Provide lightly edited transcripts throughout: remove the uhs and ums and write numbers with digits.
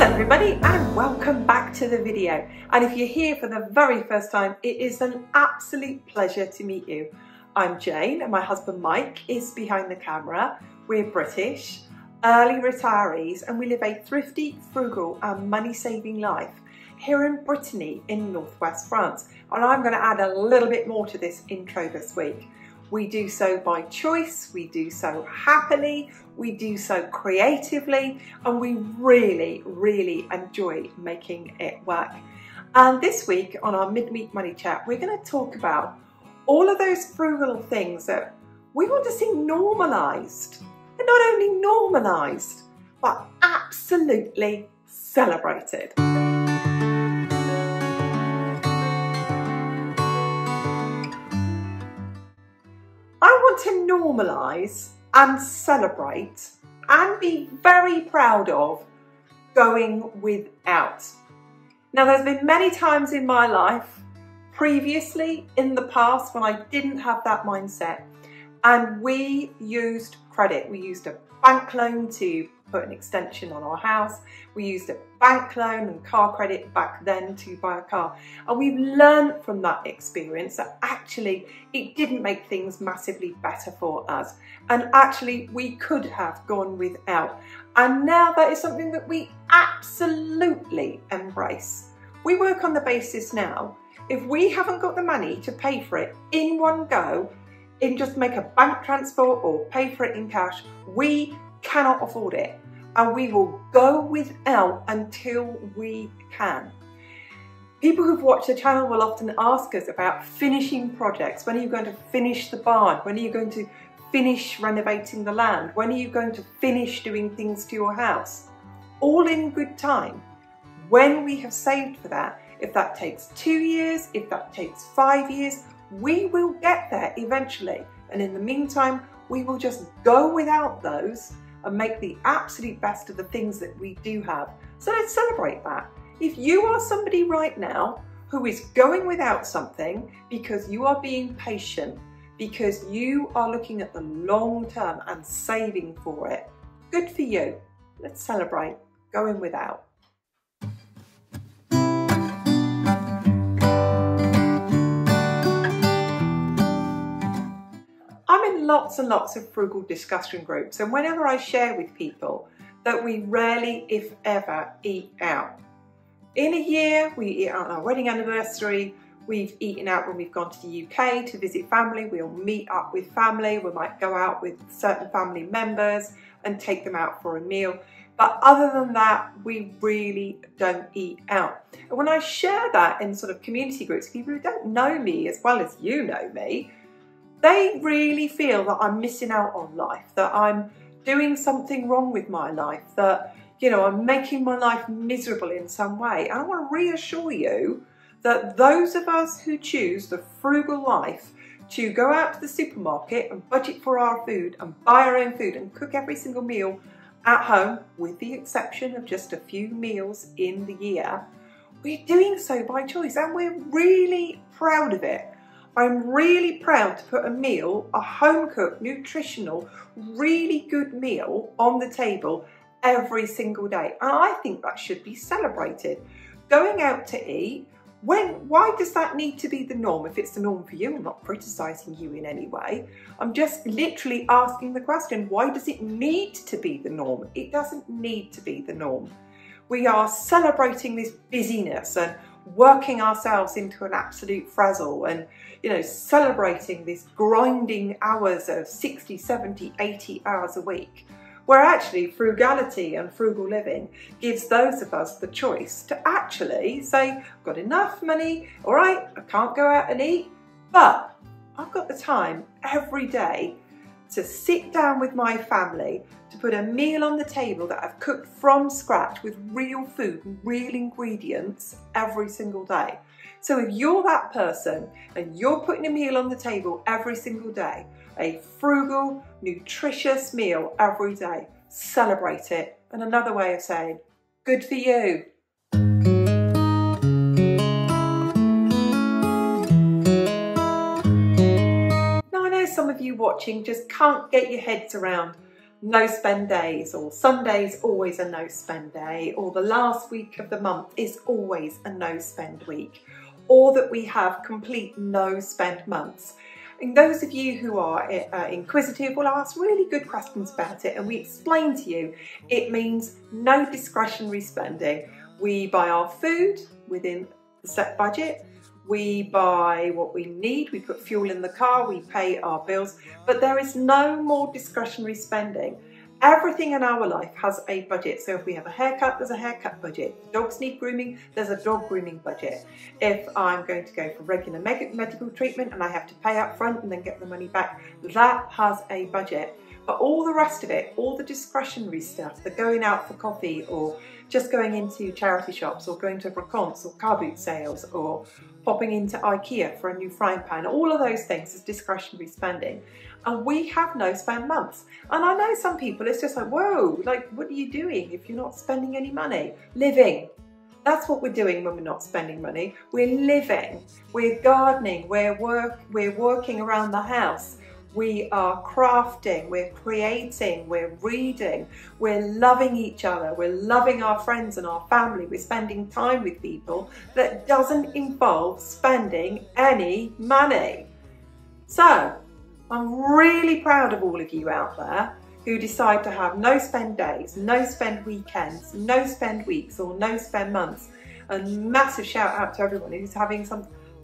Hello everybody and welcome back to the video. And if you're here for the very first time, it is an absolute pleasure to meet you. I'm Jane and my husband Mike is behind the camera. We're British, early retirees, and we live a thrifty, frugal and money-saving life here in Brittany in northwest France. And I'm going to add a little bit more to this intro this week. We do so by choice, we do so happily, we do so creatively, and we really, really enjoy making it work. And this week on our Midweek Money Chat, we're going to talk about all of those frugal things that we want to see normalised. And not only normalised, but absolutely celebrated. I want to normalise and celebrate and be very proud of going without. Now, there's been many times in my life, previously in the past, when I didn't have that mindset, and we used credit. We used a bank loan to put an extension on our house. We used a bank loan and car credit back then to buy a car. And we've learned from that experience that actually it didn't make things massively better for us. And actually we could have gone without. And now that is something that we absolutely embrace. We work on the basis now, if we haven't got the money to pay for it in one go, in just make a bank transfer or pay for it in cash, we cannot afford it. And we will go without until we can. People who've watched the channel will often ask us about finishing projects. When are you going to finish the barn? When are you going to finish renovating the land? When are you going to finish doing things to your house? All in good time. When we have saved for that, if that takes 2 years, if that takes 5 years, we will get there eventually. And in the meantime, we will just go without those and make the absolute best of the things that we do have. So let's celebrate that. If you are somebody right now who is going without something because you are being patient, because you are looking at the long term and saving for it, good for you. Let's celebrate going without. I'm in lots and lots of frugal discussion groups, and whenever I share with people that we rarely, if ever, eat out. In a year, we eat out on our wedding anniversary, we've eaten out when we've gone to the UK to visit family, we'll meet up with family, we might go out with certain family members and take them out for a meal. But other than that, we really don't eat out. And when I share that in sort of community groups, people who don't know me as well as you know me, they really feel that I'm missing out on life, that I'm doing something wrong with my life, that, you know, I'm making my life miserable in some way. And I want to reassure you that those of us who choose the frugal life to go out to the supermarket and budget for our food and buy our own food and cook every single meal at home, with the exception of just a few meals in the year, we're doing so by choice and we're really proud of it. I'm really proud to put a meal, a home-cooked, nutritional, really good meal on the table every single day. And I think that should be celebrated. Going out to eat, why does that need to be the norm? If it's the norm for you, I'm not criticising you in any way. I'm just literally asking the question, why does it need to be the norm? It doesn't need to be the norm. We are celebrating this busyness and working ourselves into an absolute frazzle and, you know, celebrating this grinding hours of 60, 70, 80 hours a week, where actually frugality and frugal living gives those of us the choice to actually say, I've got enough money, all right, I can't go out and eat, but I've got the time every day to sit down with my family, to put a meal on the table that I've cooked from scratch with real food and real ingredients every single day. So if you're that person and you're putting a meal on the table every single day, a frugal, nutritious meal every day, celebrate it. And another way of saying, good for you. Now I know some of you watching just can't get your heads around no spend days, or Sunday's always a no spend day, or the last week of the month is always a no spend week, or that we have complete no spend months. And those of you who are inquisitive will ask really good questions about it, and we explain to you it means no discretionary spending. We buy our food within the set budget, we buy what we need, we put fuel in the car, we pay our bills, but there is no more discretionary spending. Everything in our life has a budget. So if we have a haircut, there's a haircut budget. If dogs need grooming, there's a dog grooming budget. If I'm going to go for regular medical treatment and I have to pay up front and then get the money back, that has a budget. But all the rest of it, all the discretionary stuff, the going out for coffee or just going into charity shops or going to vacances or car boot sales or popping into IKEA for a new frying pan, all of those things is discretionary spending. And we have no spend months. And I know some people, it's just like, whoa, like what are you doing if you're not spending any money? Living. That's what we're doing when we're not spending money. We're living, we're gardening, we're working around the house. We are crafting, we're creating, we're reading, we're loving each other, we're loving our friends and our family, we're spending time with people that doesn't involve spending any money. So, I'm really proud of all of you out there who decide to have no spend days, no spend weekends, no spend weeks or no spend months. And massive shout out to everyone who's having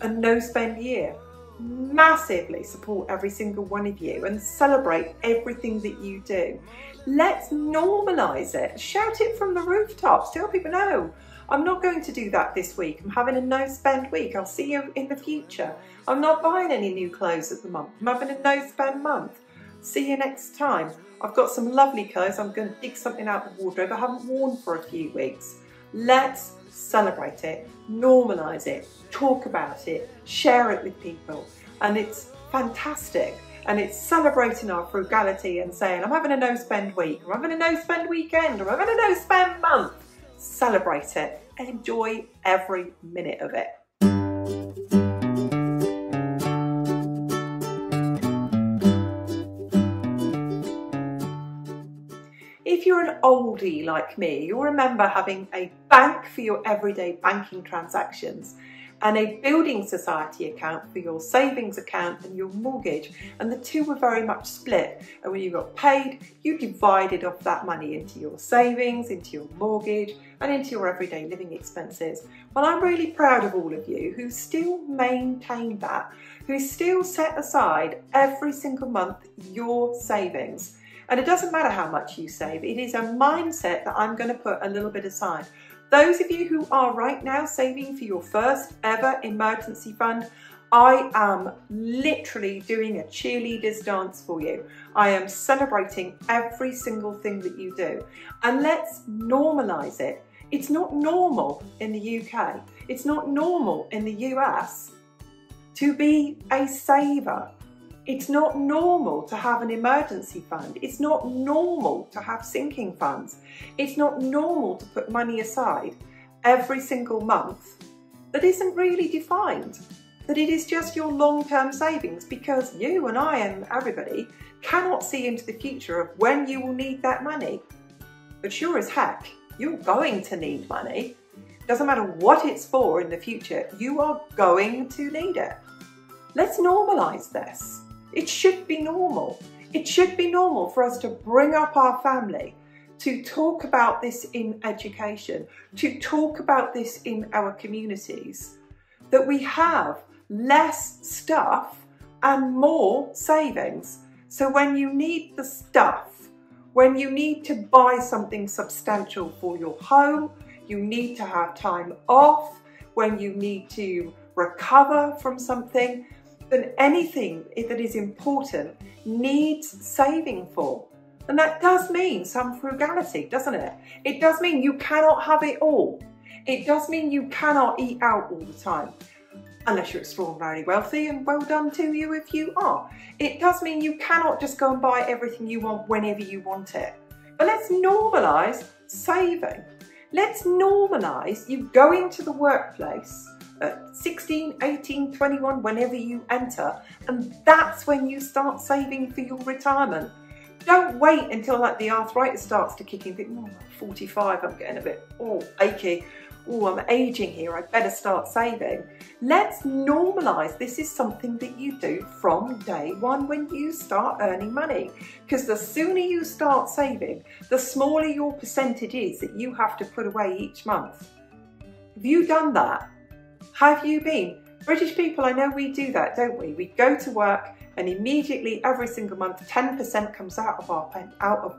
a no spend year. Massively support every single one of you and celebrate everything that you do. Let's normalise it. Shout it from the rooftops. Tell people, no, I'm not going to do that this week. I'm having a no spend week. I'll see you in the future. I'm not buying any new clothes at the month. I'm having a no spend month. See you next time. I've got some lovely clothes. I'm going to dig something out of the wardrobe I haven't worn for a few weeks. Let's celebrate it, normalise it, talk about it, share it with people. And it's fantastic. And it's celebrating our frugality and saying, I'm having a no spend week, or I'm having a no spend weekend, or I'm having a no spend month. Celebrate it. Enjoy every minute of it. If you're an oldie like me, you'll remember having a bank for your everyday banking transactions and a building society account for your savings account and your mortgage, and the two were very much split. And when you got paid, you divided off that money into your savings, into your mortgage and into your everyday living expenses. Well, I'm really proud of all of you who still maintain that, who still set aside every single month your savings. And it doesn't matter how much you save, it is a mindset that I'm going to put a little bit aside. Those of you who are right now saving for your first ever emergency fund, I am literally doing a cheerleader's dance for you. I am celebrating every single thing that you do. And let's normalise it. It's not normal in the UK, it's not normal in the US to be a saver. It's not normal to have an emergency fund. It's not normal to have sinking funds. It's not normal to put money aside every single month that isn't really defined, that it is just your long-term savings, because you and I and everybody cannot see into the future of when you will need that money. But sure as heck, you're going to need money. Doesn't matter what it's for in the future, you are going to need it. Let's normalise this. It should be normal. It should be normal for us to bring up our family, to talk about this in education, to talk about this in our communities, that we have less stuff and more savings. So when you need the stuff, when you need to buy something substantial for your home, you need to have time off, when you need to recover from something, then anything that is important needs saving for. And that does mean some frugality, doesn't it? It does mean you cannot have it all. It does mean you cannot eat out all the time, unless you're extraordinarily wealthy, and well done to you if you are. It does mean you cannot just go and buy everything you want whenever you want it. But let's normalise saving. Let's normalise you going to the workplace at 16, 18, 21, whenever you enter, and that's when you start saving for your retirement. Don't wait until like the arthritis starts to kick in. Think, oh, 45, I'm getting a bit achy. Oh, I'm aging here, I better start saving. Let's normalise this is something that you do from day one when you start earning money. Because the sooner you start saving, the smaller your percentage is that you have to put away each month. Have you done that? Have you been? British people, I know we do that, don't we? We go to work and immediately every single month 10% comes out of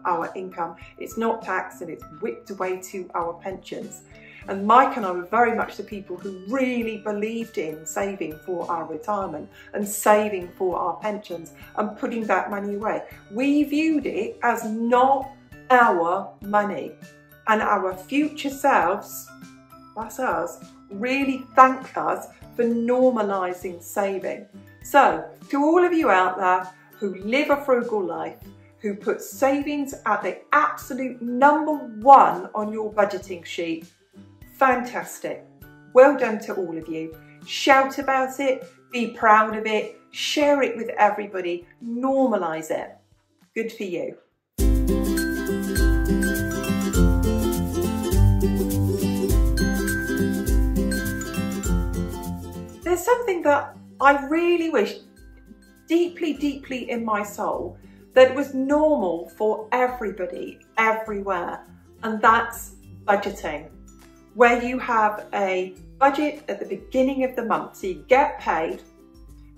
our income. It's not taxed and it's whipped away to our pensions. And Mike and I were very much the people who really believed in saving for our retirement and saving for our pensions and putting that money away. We viewed it as not our money, and our future selves, that's us, really thank us for normalising saving. So to all of you out there who live a frugal life, who put savings at the absolute #1 on your budgeting sheet, fantastic. Well done to all of you. Shout about it, be proud of it, share it with everybody, normalise it. Good for you. There's something that I really wish deeply, deeply in my soul that was normal for everybody, everywhere, and that's budgeting. Where you have a budget at the beginning of the month, so you get paid,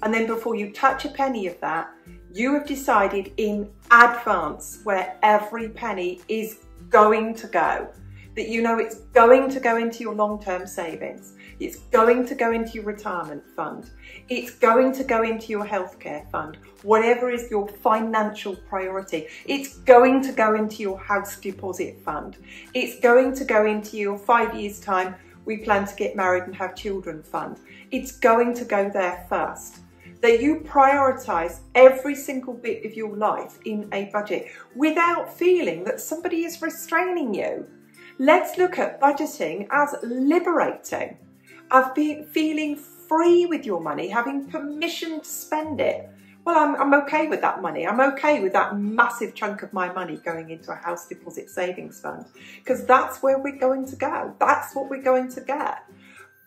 and then before you touch a penny of that, you have decided in advance where every penny is going to go. That you know it's going to go into your long-term savings, it's going to go into your retirement fund, it's going to go into your healthcare fund, whatever is your financial priority. It's going to go into your house deposit fund. It's going to go into your 5 years' time, we plan to get married and have children fund. It's going to go there first. That you prioritise every single bit of your life in a budget without feeling that somebody is restraining you. Let's look at budgeting as liberating, of feeling free with your money, having permission to spend it. Well, I'm okay with that money. I'm okay with that massive chunk of my money going into a house deposit savings fund, because that's where we're going to go. That's what we're going to get.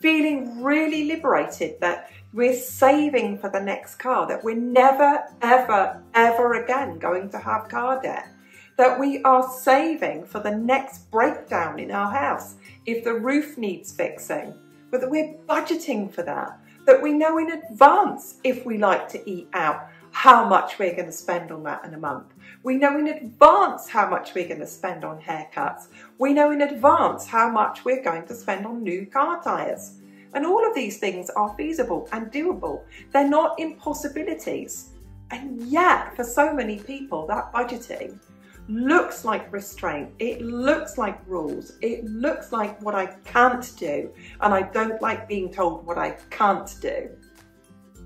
Feeling really liberated that we're saving for the next car, that we're never, ever, ever again going to have car debt. That we are saving for the next breakdown in our house if the roof needs fixing, but that we're budgeting for that, that we know in advance if we like to eat out how much we're going to spend on that in a month. We know in advance how much we're going to spend on haircuts. We know in advance how much we're going to spend on new car tyres. And all of these things are feasible and doable. They're not impossibilities. And yet, for so many people, that budgeting looks like restraint, it looks like rules, it looks like what I can't do, and I don't like being told what I can't do.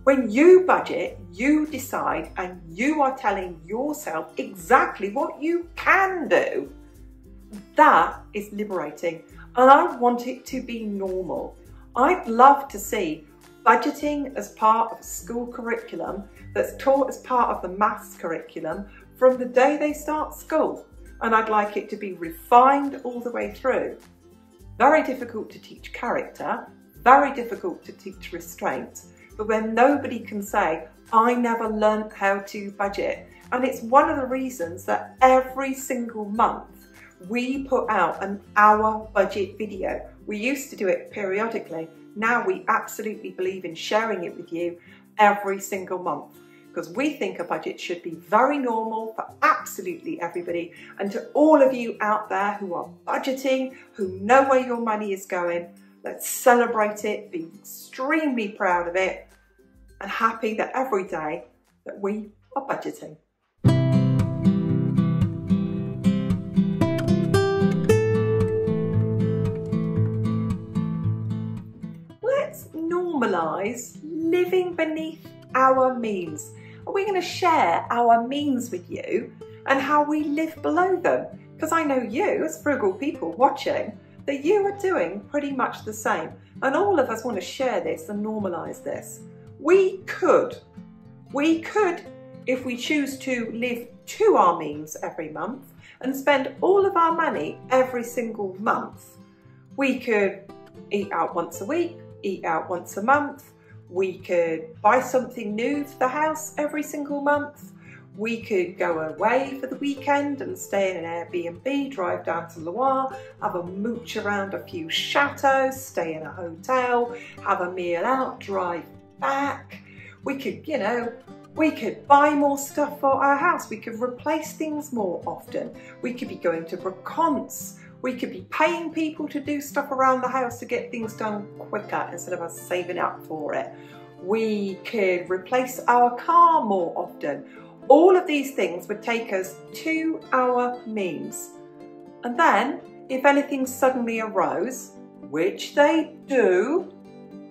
When you budget, you decide and you are telling yourself exactly what you can do. That is liberating, and I want it to be normal. I'd love to see budgeting as part of a school curriculum that's taught as part of the maths curriculum from the day they start school, and I'd like it to be refined all the way through. Very difficult to teach character, very difficult to teach restraint, but when nobody can say, I never learned how to budget. And it's one of the reasons that every single month we put out an hour budget video. We used to do it periodically. Now we absolutely believe in sharing it with you every single month, because we think a budget should be very normal for absolutely everybody. And to all of you out there who are budgeting, who know where your money is going, let's celebrate it, be extremely proud of it, and happy that every day that we are budgeting. Let's normalise living beneath our means. We're going to share our means with you and how we live below them, because I know you, as frugal people watching, that you are doing pretty much the same, and all of us want to share this and normalise this. We could if we choose to live to our means every month and spend all of our money every single month, we could eat out once a week, eat out once a month, we could buy something new for the house every single month, we could go away for the weekend and stay in an Airbnb, drive down to Loire, have a mooch around a few chateaux, stay in a hotel, have a meal out, drive back. We could, you know, we could buy more stuff for our house. We could replace things more often. We could be going to rencontres. We could be paying people to do stuff around the house to get things done quicker instead of us saving up for it. We could replace our car more often. All of these things would take us to our means. And then, if anything suddenly arose, which they do,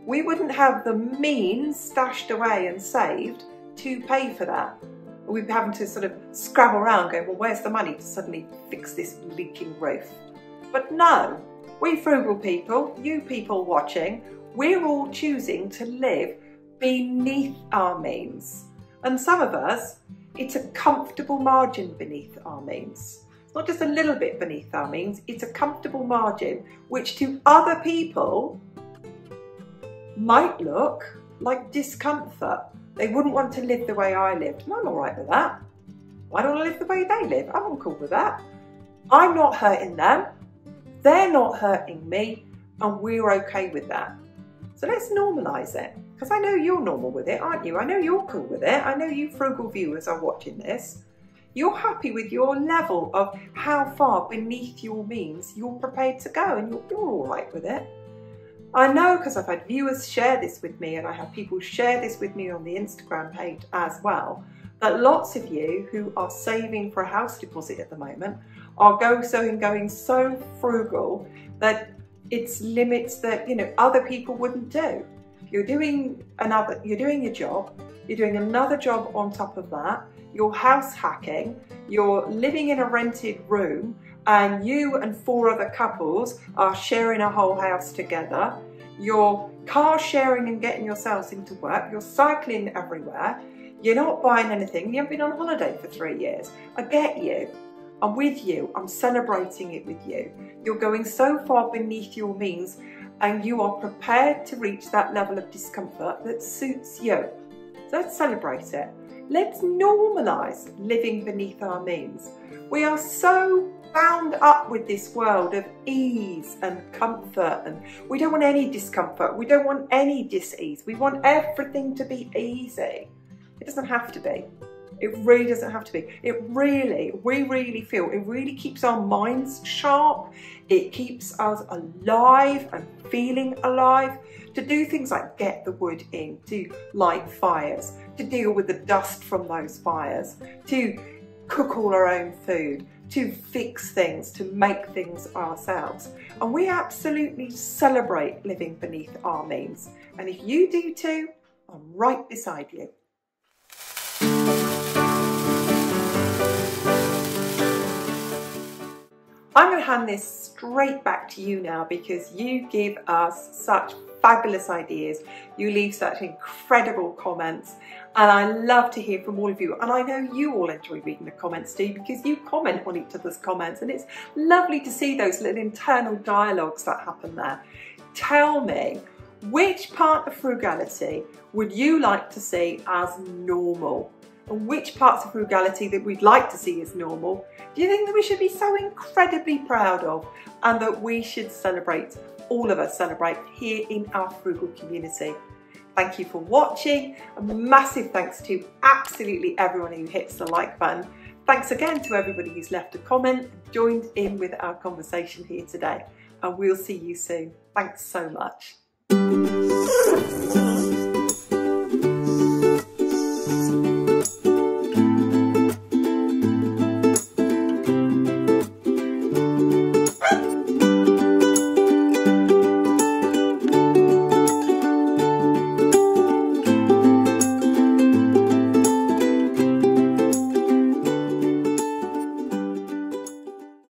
we wouldn't have the means stashed away and saved to pay for that. We'd be having to sort of scrabble around going, well, where's the money to suddenly fix this leaking roof? But no, we frugal people, you people watching, we're all choosing to live beneath our means. And some of us, it's a comfortable margin beneath our means. It's not just a little bit beneath our means, it's a comfortable margin which to other people might look like discomfort. They wouldn't want to live the way I lived, and I'm all right with that. Why don't I live the way they live? I'm cool with that. I'm not hurting them, they're not hurting me, and we're okay with that. So let's normalise it. Because I know you're normal with it, aren't you? I know you're cool with it. I know you frugal viewers are watching this. You're happy with your level of how far beneath your means you're prepared to go, and you're all right with it. I know because I've had viewers share this with me, and I have people share this with me on the Instagram page as well, that lots of you who are saving for a house deposit at the moment are going so frugal that it's limits that, you know, other people wouldn't do. You're doing your job, you're doing another job on top of that, you're house hacking, you're living in a rented room, and you and 4 other couples are sharing a whole house together, you're car sharing and getting yourselves into work, you're cycling everywhere, you're not buying anything, you haven't been on holiday for 3 years. I get you. I'm with you, I'm celebrating it with you. You're going so far beneath your means and you are prepared to reach that level of discomfort that suits you. So let's celebrate it. Let's normalise living beneath our means. We are so bound up with this world of ease and comfort, and we don't want any discomfort, we don't want any dis-ease, we want everything to be easy. It doesn't have to be. It really doesn't have to be. We really feel, it really keeps our minds sharp. It keeps us alive and feeling alive to do things like get the wood in, to light fires, to deal with the dust from those fires, to cook all our own food, to fix things, to make things ourselves. And we absolutely celebrate living beneath our means. And if you do too, I'm right beside you. I'm going to hand this straight back to you now because you give us such fabulous ideas. You leave such incredible comments, and I love to hear from all of you. And I know you all enjoy reading the comments too because you comment on each other's comments, and it's lovely to see those little internal dialogues that happen there. Tell me, which part of frugality would you like to see as normal? And which parts of frugality that we'd like to see as normal do you think that we should be so incredibly proud of, and that we should celebrate, all of us celebrate here in our frugal community? Thank you for watching. A massive thanks to absolutely everyone who hits the like button. Thanks again to everybody who's left a comment and joined in with our conversation here today. And we'll see you soon. Thanks so much.